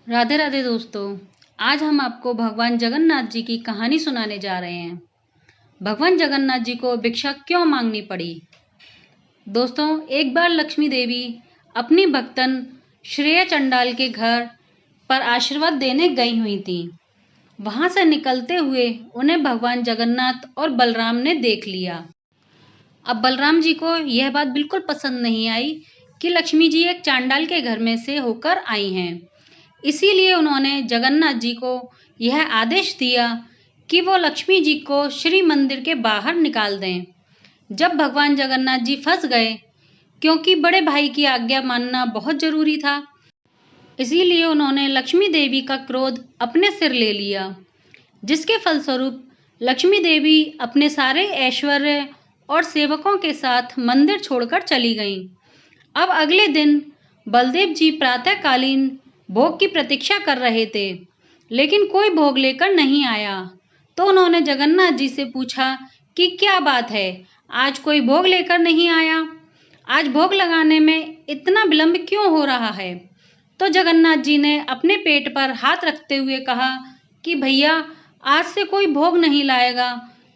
राधे राधे दोस्तों। आज हम आपको भगवान जगन्नाथ जी की कहानी सुनाने जा रहे हैं। भगवान जगन्नाथ जी को भिक्षा क्यों मांगनी पड़ी। दोस्तों, एक बार लक्ष्मी देवी अपनी भक्तन श्रेया चंडाल के घर पर आशीर्वाद देने गई हुई थी। वहां से निकलते हुए उन्हें भगवान जगन्नाथ और बलराम ने देख लिया। अब बलराम जी को यह बात बिल्कुल पसंद नहीं आई कि लक्ष्मी जी एक चांडाल के घर में से होकर आई हैं। इसीलिए उन्होंने जगन्नाथ जी को यह आदेश दिया कि वो लक्ष्मी जी को श्री मंदिर के बाहर निकाल दें। जब भगवान जगन्नाथ जी फंस गए, क्योंकि बड़े भाई की आज्ञा मानना बहुत जरूरी था, इसीलिए उन्होंने लक्ष्मी देवी का क्रोध अपने सिर ले लिया, जिसके फलस्वरूप लक्ष्मी देवी अपने सारे ऐश्वर्य और सेवकों के साथ मंदिर छोड़कर चली गईं। अब अगले दिन बलदेव जी प्रातःकालीन भोग की प्रतीक्षा कर रहे थे, लेकिन कोई भोग लेकर नहीं आया। तो उन्होंने जगन्नाथ जी से पूछा कि क्या बात है, आज कोई भोग लेकर नहीं आया, आज भोग लगाने में इतना विलंब क्यों हो रहा है। तो जगन्नाथ जी ने अपने पेट पर हाथ रखते हुए कहा कि भैया, आज से कोई भोग नहीं लाएगा,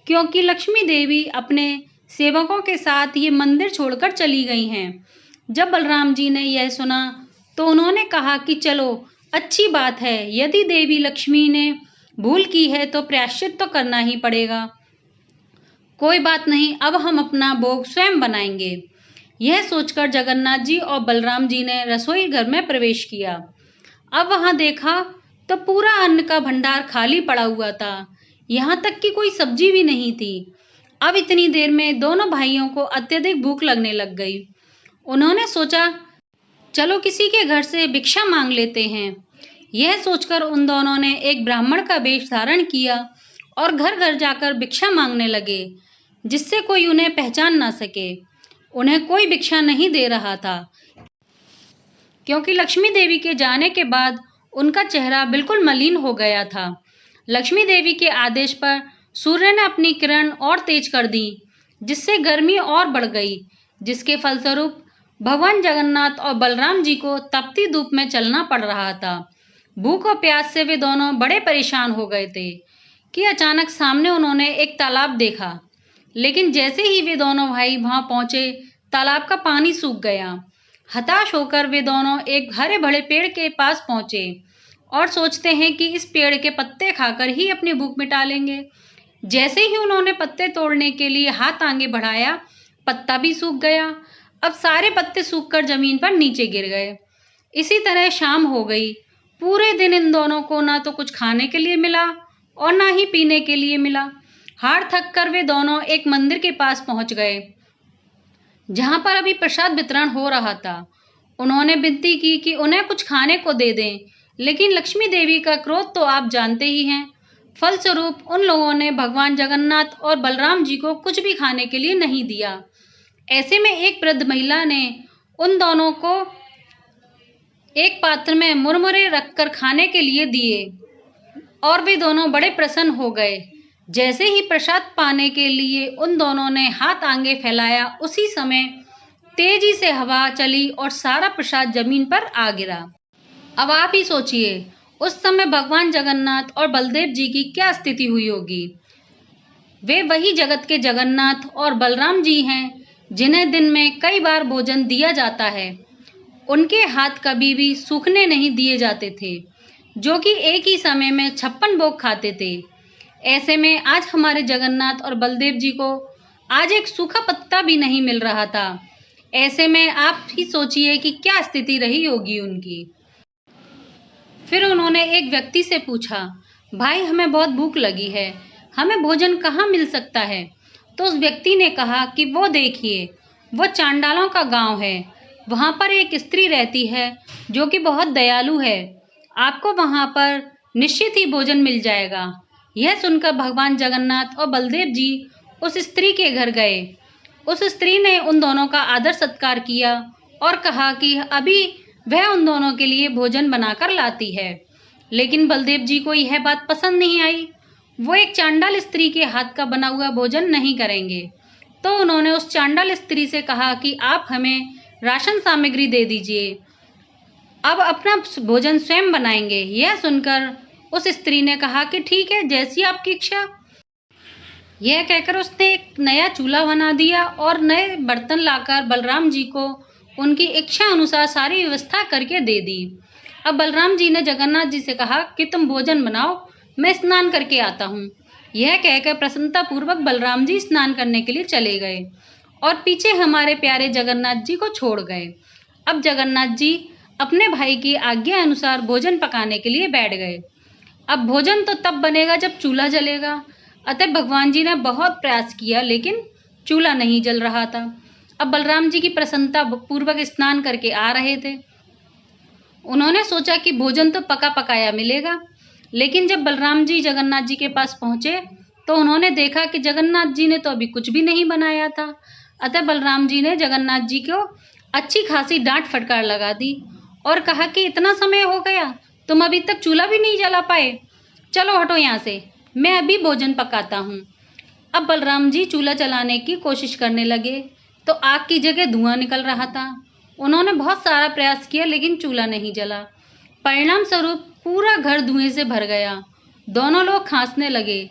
क्योंकि लक्ष्मी देवी अपने सेवकों के साथ ये मंदिर छोड़कर चली गई हैं। जब बलराम जी ने यह सुना तो उन्होंने कहा कि चलो, अच्छी बात है, यदि देवी लक्ष्मी ने भूल की है तो प्रायश्चित तो करना ही पड़ेगा। कोई बात नहीं, अब हम अपना भोग स्वयं बनाएंगे। यह सोचकर जगन्नाथ जी और बलराम जी ने रसोई घर में प्रवेश किया। अब वहां देखा तो पूरा अन्न का भंडार खाली पड़ा हुआ था, यहाँ तक कि कोई सब्जी भी नहीं थी। अब इतनी देर में दोनों भाइयों को अत्यधिक भूख लगने लग गई। उन्होंने सोचा, चलो किसी के घर से भिक्षा मांग लेते हैं। यह सोचकर उन दोनों ने एक ब्राह्मण का वेश धारण किया और घर घर जाकर भिक्षा मांगने लगे, जिससे कोई उन्हें पहचान ना सके। उन्हें कोई भिक्षा नहीं दे रहा था, क्योंकि लक्ष्मी देवी के जाने के बाद उनका चेहरा बिल्कुल मलिन हो गया था। लक्ष्मी देवी के आदेश पर सूर्य ने अपनी किरण और तेज कर दी, जिससे गर्मी और बढ़ गई, जिसके फलस्वरूप भगवान जगन्नाथ और बलराम जी को तपती धूप में चलना पड़ रहा था। भूख और प्यास से वे दोनों बड़े परेशान हो गए थे कि अचानक सामने उन्होंने एक तालाब देखा। लेकिन जैसे ही वे दोनों भाई वहां पहुंचे, तालाब का पानी सूख गया। हताश होकर वे दोनों एक हरे भरे पेड़ के पास पहुंचे और सोचते हैं कि इस पेड़ के पत्ते खाकर ही अपनी भूख मिटा लेंगे। जैसे ही उन्होंने पत्ते तोड़ने के लिए हाथ आगे बढ़ाया, पत्ता भी सूख गया। अब सारे पत्ते सूखकर जमीन पर नीचे गिर गए। इसी तरह शाम हो गई। पूरे दिन इन दोनों को ना तो कुछ खाने के लिए मिला और ना ही पीने के लिए मिला। हार थक कर वे दोनों एक मंदिर के पास पहुंच गए, जहां पर अभी प्रसाद वितरण हो रहा था। उन्होंने विनती की कि उन्हें कुछ खाने को दे दें, लेकिन लक्ष्मी देवी का क्रोध तो आप जानते ही हैं। फलस्वरूप उन लोगों ने भगवान जगन्नाथ और बलराम जी को कुछ भी खाने के लिए नहीं दिया। ऐसे में एक वृद्ध महिला ने उन दोनों को एक पात्र में मुरमुरे रखकर खाने के लिए दिए और वे दोनों बड़े प्रसन्न हो गए। जैसे ही प्रसाद पाने के लिए उन दोनों ने हाथ आगे फैलाया, उसी समय तेजी से हवा चली और सारा प्रसाद जमीन पर आ गिरा। अब आप ही सोचिए, उस समय भगवान जगन्नाथ और बलदेव जी की क्या स्थिति हुई होगी। वे वही जगत के जगन्नाथ और बलराम जी हैं, जिन्हें दिन में कई बार भोजन दिया जाता है। उनके हाथ कभी भी सूखने नहीं दिए जाते थे, जो कि एक ही समय में 56 भोग खाते थे। ऐसे में आज हमारे जगन्नाथ और बलदेव जी को आज एक सूखा पत्ता भी नहीं मिल रहा था। ऐसे में आप ही सोचिए कि क्या स्थिति रही होगी उनकी। फिर उन्होंने एक व्यक्ति से पूछा, भाई हमें बहुत भूख लगी है, हमें भोजन कहाँ मिल सकता है। तो उस व्यक्ति ने कहा कि वो देखिए, वो चांडालों का गांव है, वहाँ पर एक स्त्री रहती है जो कि बहुत दयालु है, आपको वहाँ पर निश्चित ही भोजन मिल जाएगा। यह सुनकर भगवान जगन्नाथ और बलदेव जी उस स्त्री के घर गए। उस स्त्री ने उन दोनों का आदर सत्कार किया और कहा कि अभी वह उन दोनों के लिए भोजन बनाकर लाती है। लेकिन बलदेव जी को यह बात पसंद नहीं आई। वो एक चांडाल स्त्री के हाथ का बना हुआ भोजन नहीं करेंगे। तो उन्होंने उस चांडाल स्त्री से कहा कि आप हमें राशन सामग्री दे दीजिए। अब अपना भोजन स्वयं बनाएंगे। यह सुनकर उस स्त्री ने कहा कि ठीक है, जैसी आपकी इच्छा। यह कहकर उसने एक नया चूल्हा बना दिया और नए बर्तन लाकर बलराम जी को उनकी इच्छा अनुसार सारी व्यवस्था करके दे दी। अब बलराम जी ने जगन्नाथ जी से कहा कि तुम भोजन बनाओ, मैं स्नान करके आता हूँ। यह कहकर प्रसन्नता पूर्वक बलराम जी स्नान करने के लिए चले गए और पीछे हमारे प्यारे जगन्नाथ जी को छोड़ गए। अब जगन्नाथ जी अपने भाई की आज्ञा अनुसार भोजन पकाने के लिए बैठ गए। अब भोजन तो तब बनेगा जब चूल्हा जलेगा। अतः भगवान जी ने बहुत प्रयास किया, लेकिन चूल्हा नहीं जल रहा था। अब बलराम जी की प्रसन्नता पूर्वक स्नान करके आ रहे थे। उन्होंने सोचा कि भोजन तो पका पकाया मिलेगा, लेकिन जब बलराम जी जगन्नाथ जी के पास पहुंचे तो उन्होंने देखा कि जगन्नाथ जी ने तो अभी कुछ भी नहीं बनाया था। अतः बलराम जी ने जगन्नाथ जी को अच्छी खासी डांट फटकार लगा दी और कहा कि इतना समय हो गया, तुम अभी तक चूल्हा भी नहीं जला पाए, चलो हटो यहाँ से, मैं अभी भोजन पकाता हूँ। अब बलराम जी चूल्हा जलाने की कोशिश करने लगे तो आग की जगह धुआं निकल रहा था। उन्होंने बहुत सारा प्रयास किया, लेकिन चूल्हा नहीं जला। परिणाम स्वरूप पूरा घर धुएं से भर गया। दोनों लोग खांसने लगे,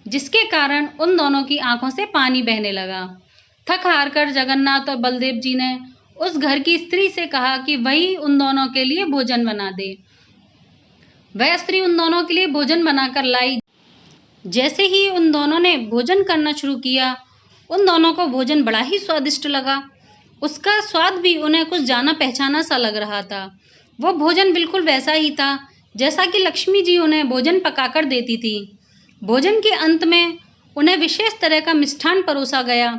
जिसके कारण उन दोनों की आंखों से पानी बहने लगा। थक हार कर जगन्नाथ और बलदेव जी ने उस घर की स्त्री से कहा कि वही उन दोनों के लिए भोजन बना दे। वह स्त्री उन दोनों के लिए भोजन बनाकर लाई। जैसे ही उन दोनों ने भोजन करना शुरू किया, उन दोनों को भोजन बड़ा ही स्वादिष्ट लगा। उसका स्वाद भी उन्हें कुछ जाना पहचाना सा लग रहा था। वो भोजन बिल्कुल वैसा ही था जैसा कि लक्ष्मी जी उन्हें भोजन पकाकर देती थी। भोजन के अंत में उन्हें विशेष तरह का मिष्ठान परोसा गया।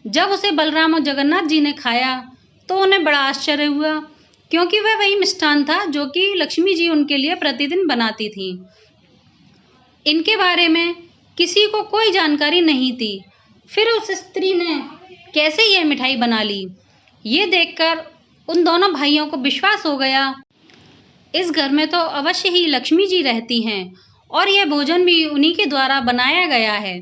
जब उसे बलराम और जगन्नाथ जी ने खाया तो उन्हें बड़ा आश्चर्य हुआ, क्योंकि वह वही मिष्ठान था जो कि लक्ष्मी जी उनके लिए प्रतिदिन बनाती थी। इनके बारे में किसी को कोई जानकारी नहीं थी। फिर उस स्त्री ने कैसे यह मिठाई बना ली, ये देखकर उन दोनों भाइयों को विश्वास हो गया, इस घर में तो अवश्य ही लक्ष्मी जी रहती हैं और यह भोजन भी उन्हीं के द्वारा बनाया गया है।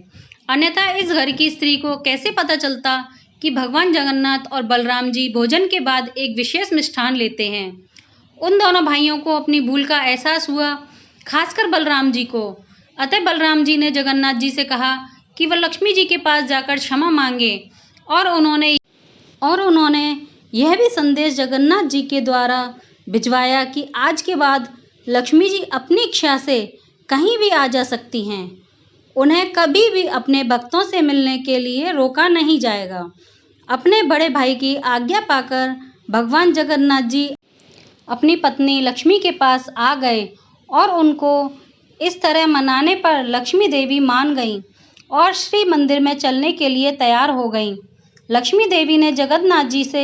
अन्यथा इस घर की स्त्री को कैसे पता चलता कि भगवान जगन्नाथ और बलराम जी भोजन के बाद एक विशेष मिष्ठान लेते हैं। उन दोनों भाइयों को अपनी भूल का एहसास हुआ, खासकर बलराम जी को। अतः बलराम जी ने जगन्नाथ जी से कहा कि वह लक्ष्मी जी के पास जाकर क्षमा मांगे और उन्होंने यह भी संदेश जगन्नाथ जी के द्वारा भिजवाया कि आज के बाद लक्ष्मी जी अपनी इच्छा से कहीं भी आ जा सकती हैं। उन्हें कभी भी अपने भक्तों से मिलने के लिए रोका नहीं जाएगा। अपने बड़े भाई की आज्ञा पाकर भगवान जगन्नाथ जी अपनी पत्नी लक्ष्मी के पास आ गए और उनको इस तरह मनाने पर लक्ष्मी देवी मान गईं और श्री मंदिर में चलने के लिए तैयार हो गईं। लक्ष्मी देवी ने जगन्नाथ जी से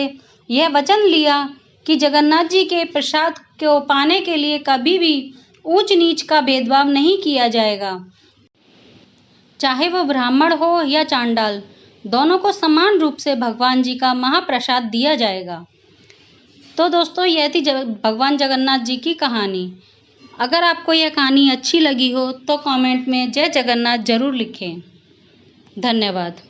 यह वचन लिया कि जगन्नाथ जी के प्रसाद को पाने के लिए कभी भी ऊंच नीच का भेदभाव नहीं किया जाएगा। चाहे वो ब्राह्मण हो या चांडाल, दोनों को समान रूप से भगवान जी का महाप्रसाद दिया जाएगा। तो दोस्तों, यह थी भगवान जगन्नाथ जी की कहानी। अगर आपको यह कहानी अच्छी लगी हो तो कमेंट में जय जगन्नाथ जरूर लिखें। धन्यवाद।